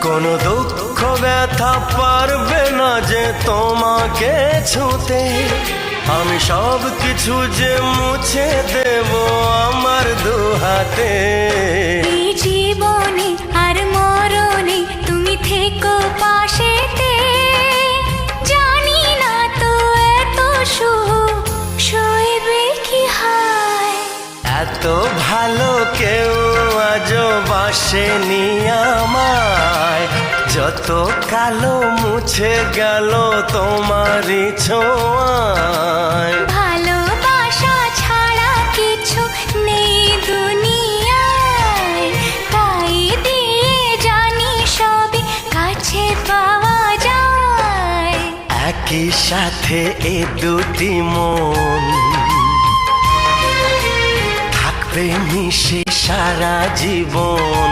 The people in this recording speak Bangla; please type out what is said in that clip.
কোনো দুঃখ ব্যথা পারবে না যে তোমাকে ছুঁতে। আমি সব কিছু যে মুছে দেব আমার দুহাতে। এই জীবনে আর মরণে তুমি থেকো পাশেতে। জানি না তো এত সুখ সইবে কি হায়। এত ভালো কেউ আজও বাসেনি আমায়। যত কালো মুছে গেল তোমারই ছোঁয়ায়। ভালোবাসা ছাড়া কিছু নেই দুনিয়ায়। তাই দিয়ে জানি সবই কাছে পাওয়া যায়। একই সাথে এ দুটি মন থাকবে মিশে সারা জীবন।